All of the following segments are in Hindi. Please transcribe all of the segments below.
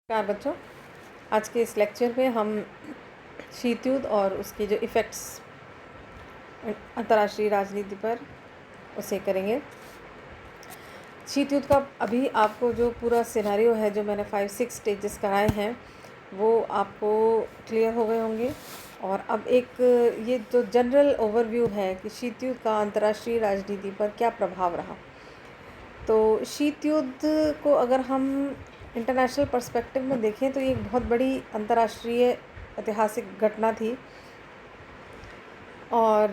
नमस्कार बच्चों। आज के इस लेक्चर में हम शीत युद्ध और उसके जो इफ़ेक्ट्स अंतर्राष्ट्रीय राजनीति पर उसे करेंगे। शीत युद्ध का अभी आपको जो पूरा सिनेरियो है, जो मैंने 5-6 स्टेजेस कराए हैं, वो आपको क्लियर हो गए होंगे। और अब एक ये जो जनरल ओवरव्यू है कि शीत युद्ध का अंतर्राष्ट्रीय राजनीति पर क्या प्रभाव रहा। तो शीत युद्ध को अगर हम इंटरनेशनल पर्सपेक्टिव में देखें तो ये एक बहुत बड़ी अंतर्राष्ट्रीय ऐतिहासिक घटना थी। और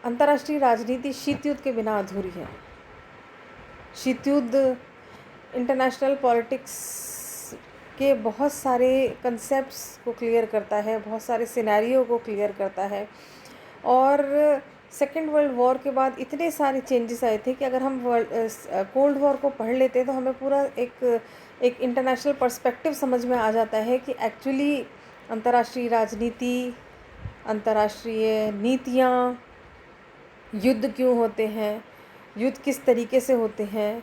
अंतर्राष्ट्रीय राजनीति शीत युद्ध के बिना अधूरी है। शीत युद्ध इंटरनेशनल पॉलिटिक्स के बहुत सारे कंसेप्ट्स को क्लियर करता है, बहुत सारे सिनेरियो को क्लियर करता है। और सेकेंड वर्ल्ड वॉर के बाद इतने सारे चेंजेस आए थे कि अगर हम कोल्ड वॉर को पढ़ लेते तो हमें पूरा एक इंटरनेशनल पर्सपेक्टिव समझ में आ जाता है कि एक्चुअली अंतर्राष्ट्रीय राजनीति, अंतर्राष्ट्रीय नीतियाँ, युद्ध क्यों होते हैं, युद्ध किस तरीके से होते हैं,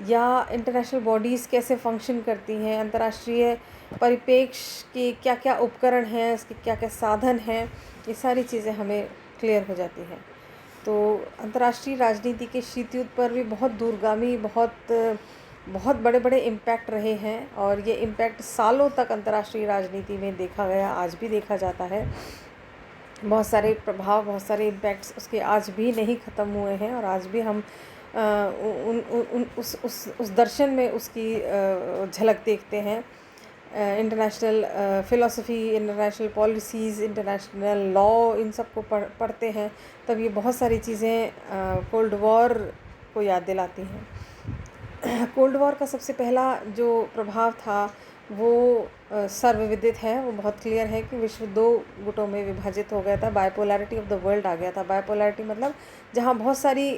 या इंटरनेशनल बॉडीज़ कैसे फंक्शन करती हैं, अंतर्राष्ट्रीय परिप्रेक्ष्य के क्या क्या उपकरण हैं, इसके क्या क्या साधन हैं, ये सारी चीज़ें हमें क्लियर हो जाती हैं। तो अंतर्राष्ट्रीय राजनीति के शीत युद्ध पर भी बहुत दूरगामी, बहुत बड़े बड़े इम्पैक्ट रहे हैं। और ये इम्पैक्ट सालों तक अंतर्राष्ट्रीय राजनीति में देखा गया, आज भी देखा जाता है। बहुत सारे प्रभाव, बहुत सारे इम्पैक्ट्स उसके आज भी नहीं ख़त्म हुए हैं। और आज भी हम उस दर्शन में उसकी झलक देखते हैं। International philosophy, international policies, international law, इन सब को पढ़ते हैं तब ये बहुत सारी चीज़ें कोल्ड वॉर को याद दिलाती हैं। कोल्ड वॉर का सबसे पहला जो प्रभाव था वो सर्वविदित है, वो बहुत क्लियर है कि विश्व दो गुटों में विभाजित हो गया था। बाइपोलैरिटी ऑफ द वर्ल्ड आ गया था। बाइपोलैरिटी मतलब जहाँ बहुत सारी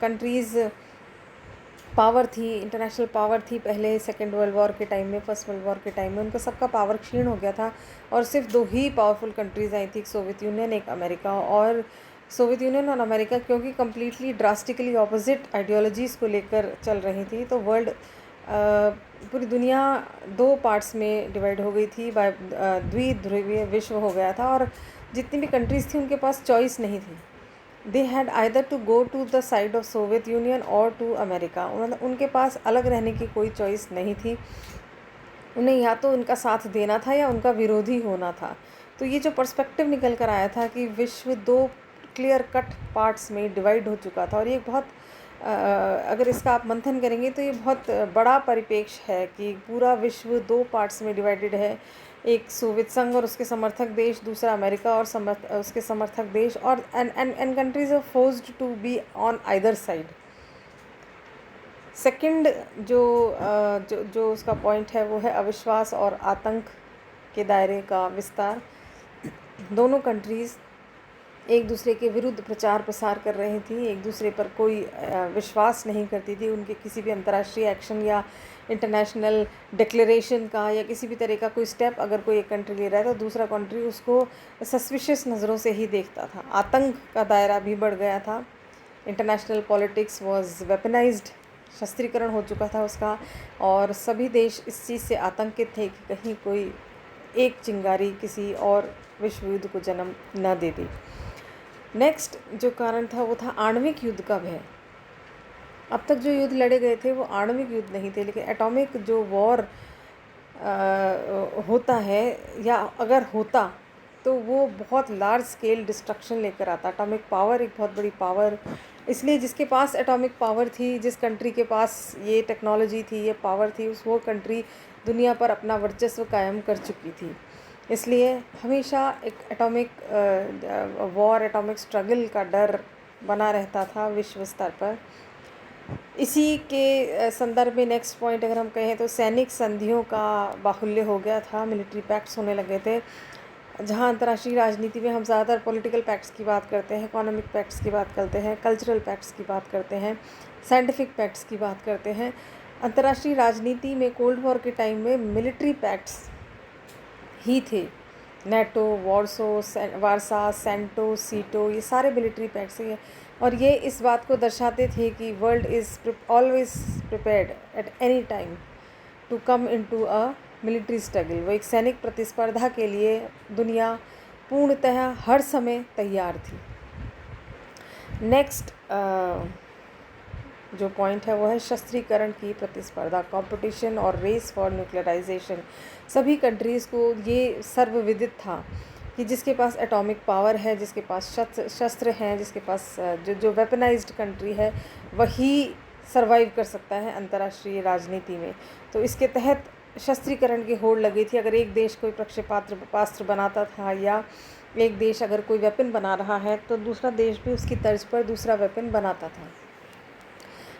कंट्रीज़ पावर थी, इंटरनेशनल पावर थी पहले सेकेंड वर्ल्ड वॉर के टाइम में, फर्स्ट वर्ल्ड वॉर के टाइम में, उनका सबका पावर क्षीण हो गया था और सिर्फ दो ही पावरफुल कंट्रीज़ आई थी, एक सोवियत यूनियन, एक अमेरिका। और सोवियत यूनियन और अमेरिका क्योंकि कम्प्लीटली ड्रास्टिकली ऑपोजिट आइडियोलॉजीज़ को लेकर चल रही थी, तो वर्ल्ड पूरी दुनिया दो पार्ट्स में डिवाइड हो गई थी, द्विध्रुवीय विश्व हो गया था। और जितनी भी कंट्रीज़ थी उनके पास चॉइस नहीं थी। They had either to go to the side of Soviet Union और टू अमेरिका। उनके पास अलग रहने की कोई चॉइस नहीं थी। उन्हें या तो उनका साथ देना था या उनका विरोधी होना था। तो ये जो पर्सपेक्टिव निकल कर आया था कि विश्व दो क्लियर कट पार्ट्स में डिवाइड हो चुका था। और ये बहुत अगर इसका आप मंथन करेंगे तो ये बहुत बड़ा परिप्रेक्ष्य है कि पूरा विश्व दो पार्ट्स में डिवाइडेड है। एक सोवियत संघ और उसके समर्थक देश, दूसरा अमेरिका और उसके समर्थक देश। और and countries are forced to be on either side. Second जो उसका पॉइंट है वो है अविश्वास और आतंक के दायरे का विस्तार। दोनों कंट्रीज़ एक दूसरे के विरुद्ध प्रचार प्रसार कर रही थी, एक दूसरे पर कोई विश्वास नहीं करती थी। उनके किसी भी अंतर्राष्ट्रीय एक्शन या इंटरनेशनल डिक्लेरेशन का या किसी भी तरह का कोई स्टेप अगर कोई एक कंट्री ले रहा है तो दूसरा कंट्री उसको सस्पिशियस नज़रों से ही देखता था। आतंक का दायरा भी बढ़ गया था। इंटरनेशनल पॉलिटिक्स वॉज वेपनाइज्ड, शस्त्रीकरण हो चुका था उसका। और सभी देश इस चीज़ से आतंकित थे कि कहीं कोई एक चिंगारी किसी और विश्व युद्ध को जन्म न दे दी। नेक्स्ट जो कारण था वो था आणविक युद्ध का भय। अब तक जो युद्ध लड़े गए थे वो आणविक युद्ध नहीं थे, लेकिन एटॉमिक जो वॉर होता है या अगर होता तो वो बहुत लार्ज स्केल डिस्ट्रक्शन लेकर आता। एटॉमिक पावर एक बहुत बड़ी पावर, इसलिए जिसके पास एटॉमिक पावर थी, जिस कंट्री के पास ये टेक्नोलॉजी थी, ये पावर थी, वो कंट्री दुनिया पर अपना वर्चस्व कायम कर चुकी थी। इसलिए हमेशा एक एटॉमिक वॉर, एटॉमिक स्ट्रगल का डर बना रहता था विश्व स्तर पर। इसी के संदर्भ में नेक्स्ट पॉइंट अगर हम कहें तो सैनिक संधियों का बाहुल्य हो गया था, मिलिट्री पैक्ट्स होने लगे थे। जहाँ अंतर्राष्ट्रीय राजनीति में हम ज़्यादातर पॉलिटिकल पैक्ट्स की बात करते हैं, इकोनॉमिक पैक्ट्स की बात करते हैं, कल्चरल पैक्ट्स की बात करते हैं, साइंटिफिक पैक्ट्स की बात करते हैं। अंतर्राष्ट्रीय राजनीति में कोल्ड वॉर के टाइम में मिलिट्री पैक्ट्स ही थे। नेटो, वारसा, सेंटो, सीटो, ये सारे मिलिट्री पैक्ट्स हैं। और ये इस बात को दर्शाते थे कि world is always prepared at any time to come into a military struggle, वो एक सैनिक प्रतिस्पर्धा के लिए दुनिया पूर्णतः हर समय तैयार थी। नेक्स्ट जो पॉइंट है वो है शस्त्रीकरण की प्रतिस्पर्धा, कंपटीशन और रेस फॉर न्यूक्लियराइजेशन। सभी कंट्रीज़ को ये सर्वविदित था कि जिसके पास एटॉमिक पावर है, जिसके पास शस्त्र हैं, जिसके पास जो वेपनाइज्ड कंट्री है, वही सरवाइव कर सकता है अंतर्राष्ट्रीय राजनीति में। तो इसके तहत शस्त्रीकरण की होड़ लगी थी। अगर एक देश कोई प्रक्षेपास्त्र बनाता था या एक देश अगर कोई वेपन बना रहा है तो दूसरा देश भी उसकी तर्ज पर दूसरा वेपन बनाता था।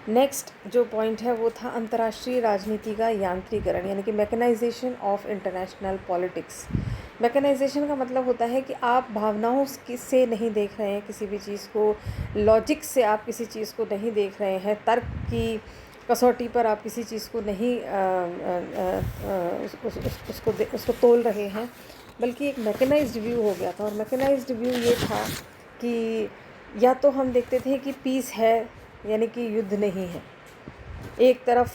नेक्स्ट जो पॉइंट है वो था अंतर्राष्ट्रीय राजनीति का यांत्रिकरण, यानी कि mechanisation of international politics. Mechanisation का मतलब होता है कि आप भावनाओं से नहीं देख रहे हैं किसी भी चीज़ को, लॉजिक से आप किसी चीज़ को नहीं देख रहे हैं, तर्क की कसौटी पर आप किसी चीज़ को नहीं उसको तोल रहे हैं, बल्कि एक मैकेनाइज्ड व्यू हो गया था। और मैकेनाइज्ड व्यू ये था कि या तो हम देखते थे कि पीस है, यानी कि युद्ध नहीं है, एक तरफ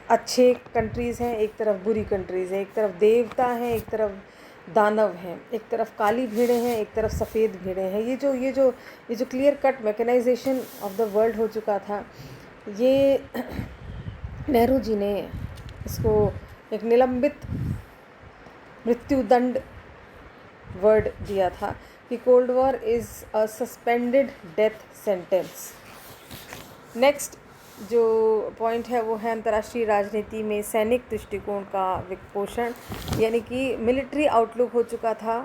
अच्छे कंट्रीज़ हैं, एक तरफ बुरी कंट्रीज़ हैं, एक तरफ देवता हैं, एक तरफ दानव हैं, एक तरफ काली भीड़ें हैं, एक तरफ सफ़ेद भीड़ें हैं। ये जो clear cut mechanisation of the world हो चुका था, ये नेहरू जी ने इसको एक निलंबित मृत्युदंड वर्ड दिया था कि cold war is a suspended death sentence. Next जो पॉइंट है वो है अंतर्राष्ट्रीय राजनीति में सैनिक दृष्टिकोण का विपोषण, यानी कि मिलिट्री आउटलुक हो चुका था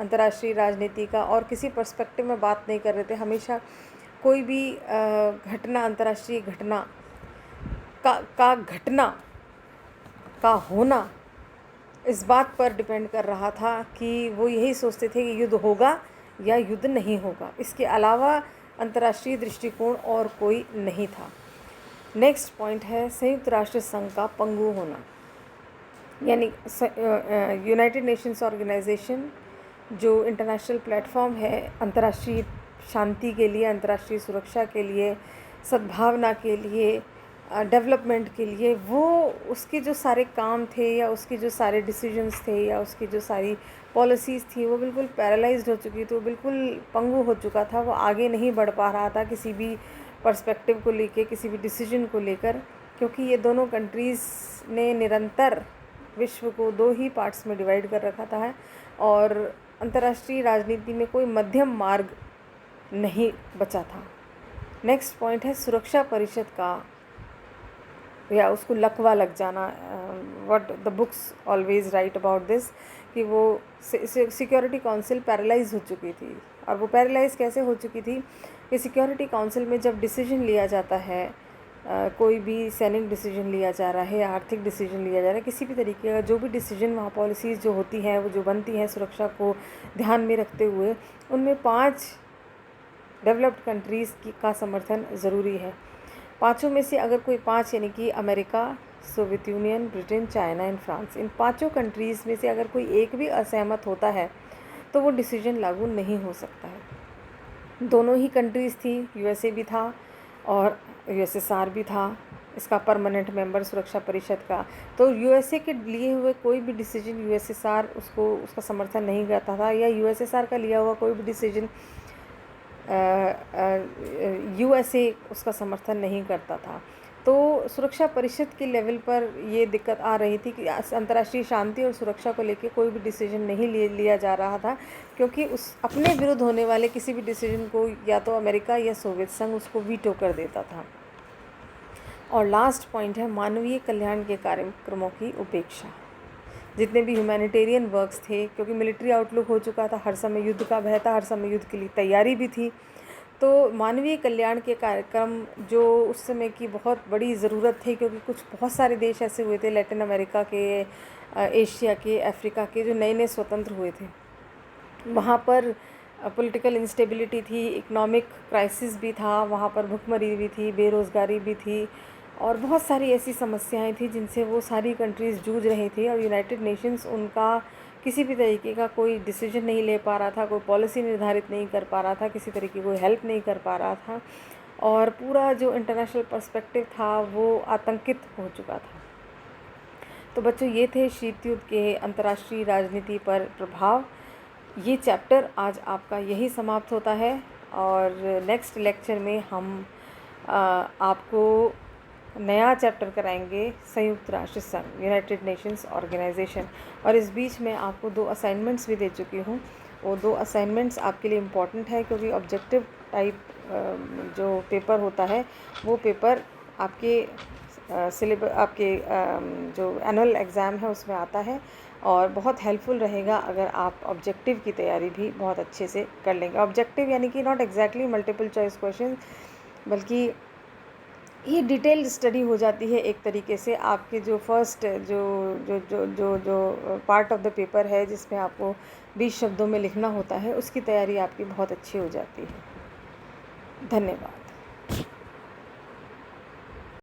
अंतर्राष्ट्रीय राजनीति का, और किसी पर्सपेक्टिव में बात नहीं कर रहे थे। हमेशा कोई भी घटना, अंतर्राष्ट्रीय घटना का होना इस बात पर डिपेंड कर रहा था कि वो यही सोचते थे कि युद्ध होगा या युद्ध नहीं होगा, इसके अलावा अंतर्राष्ट्रीय दृष्टिकोण और कोई नहीं था। नेक्स्ट पॉइंट है संयुक्त राष्ट्र संघ का पंगु होना, यानी यूनाइटेड नेशंस ऑर्गेनाइजेशन जो इंटरनेशनल प्लेटफॉर्म है अंतर्राष्ट्रीय शांति के लिए, अंतर्राष्ट्रीय सुरक्षा के लिए, सद्भावना के लिए, डेवलपमेंट के लिए, वो उसके जो सारे काम थे या उसके जो सारे डिसीजंस थे या उसकी जो सारी पॉलिसीज़ थी वो बिल्कुल पैरालाइज्ड हो चुकी थी, वो बिल्कुल पंगु हो चुका था। वो आगे नहीं बढ़ पा रहा था किसी भी पर्सपेक्टिव को लेके, किसी भी डिसीजन को लेकर, क्योंकि ये दोनों कंट्रीज़ ने निरंतर विश्व को दो ही पार्ट्स में डिवाइड कर रखा था और अंतर्राष्ट्रीय राजनीति में कोई मध्यम मार्ग नहीं बचा था। नेक्स्ट पॉइंट है सुरक्षा परिषद का या उसको लकवा लग जाना। What the books always right about this, कि वो सिक्योरिटी काउंसिल पैरालाइज हो चुकी थी। और वो पैरालाइज कैसे हो चुकी थी कि सिक्योरिटी काउंसिल में जब डिसीजन लिया जाता है, कोई भी सैनिक डिसीजन लिया जा रहा है या आर्थिक डिसीजन लिया जा रहा है, किसी भी तरीके का जो भी डिसीजन, वहाँ पॉलिसीज़ जो होती हैं, वो जो बनती हैं सुरक्षा को ध्यान में रखते हुए, उनमें 5 डेवलप्ड कंट्रीज़ का समर्थन ज़रूरी है। 5 में से अगर कोई 5, यानी कि America, Soviet union, Britain, China and France, in 5 countries में से अगर कोई एक भी असहमत होता है तो वो डिसीजन लागू नहीं हो सकता है। दोनों ही कंट्रीज़ थी, यूएसए भी था और यूएसएसआर भी था इसका परमानेंट मेंबर सुरक्षा परिषद का। तो यूएसए के लिए हुए कोई भी डिसीजन यूएसएसआर उसका समर्थन नहीं करता था, या यूएसएसआर का लिया हुआ कोई भी डिसीजन यूएसए उसका समर्थन नहीं करता था। तो सुरक्षा परिषद के लेवल पर ये दिक्कत आ रही थी कि अंतर्राष्ट्रीय शांति और सुरक्षा को लेकर कोई भी डिसीजन नहीं लिया जा रहा था, क्योंकि उस अपने विरुद्ध होने वाले किसी भी डिसीजन को या तो अमेरिका या सोवियत संघ उसको वीटो कर देता था। और लास्ट पॉइंट है मानवीय कल्याण के कार्यक्रमों की उपेक्षा। जितने भी ह्यूमैनिटेरियन वर्क्स थे, क्योंकि मिलिट्री आउटलुक हो चुका था, हर समय युद्ध का भय था, हर समय युद्ध के लिए तैयारी भी थी, तो मानवीय कल्याण के कार्यक्रम जो उस समय की बहुत बड़ी ज़रूरत थी, क्योंकि बहुत सारे देश ऐसे हुए थे लैटिन अमेरिका के, एशिया के, अफ्रीका के, जो नए नए स्वतंत्र हुए थे। वहाँ पर पॉलिटिकल इंस्टेबिलिटी थी, इकोनॉमिक क्राइसिस भी था, वहाँ पर भुखमरी भी थी, बेरोज़गारी भी थी, और बहुत सारी ऐसी समस्याएं थी जिनसे वो सारी कंट्रीज़ जूझ रही थी। और यूनाइटेड नेशंस उनका किसी भी तरीके का कोई डिसीजन नहीं ले पा रहा था, कोई पॉलिसी निर्धारित नहीं कर पा रहा था, किसी तरीके की कोई हेल्प नहीं कर पा रहा था, और पूरा जो इंटरनेशनल पर्सपेक्टिव था वो आतंकित हो चुका था। तो बच्चों, ये थे शीत युद्ध के अंतर्राष्ट्रीय राजनीति पर प्रभाव। ये चैप्टर आज आपका यही समाप्त होता है और नेक्स्ट लेक्चर में हम आपको नया चैप्टर कराएंगे, संयुक्त राष्ट्र संघ, यूनाइटेड नेशंस ऑर्गेनाइजेशन। और इस बीच में आपको 2 असाइनमेंट्स भी दे चुकी हूँ। वो 2 असाइनमेंट्स आपके लिए इम्पॉर्टेंट है, क्योंकि ऑब्जेक्टिव टाइप जो पेपर होता है वो पेपर आपके सिलेबस, आपके जो एनुअल एग्ज़ाम है उसमें आता है, और बहुत हेल्पफुल रहेगा अगर आप ऑब्जेक्टिव की तैयारी भी बहुत अच्छे से कर लेंगे। ऑब्जेक्टिव यानी कि not exactly multiple choice question, बल्कि ये डिटेल्ड स्टडी हो जाती है एक तरीके से। आपके जो फर्स्ट जो पार्ट ऑफ द पेपर है जिसमें आपको 20 शब्दों में लिखना होता है, उसकी तैयारी आपकी बहुत अच्छी हो जाती है। धन्यवाद।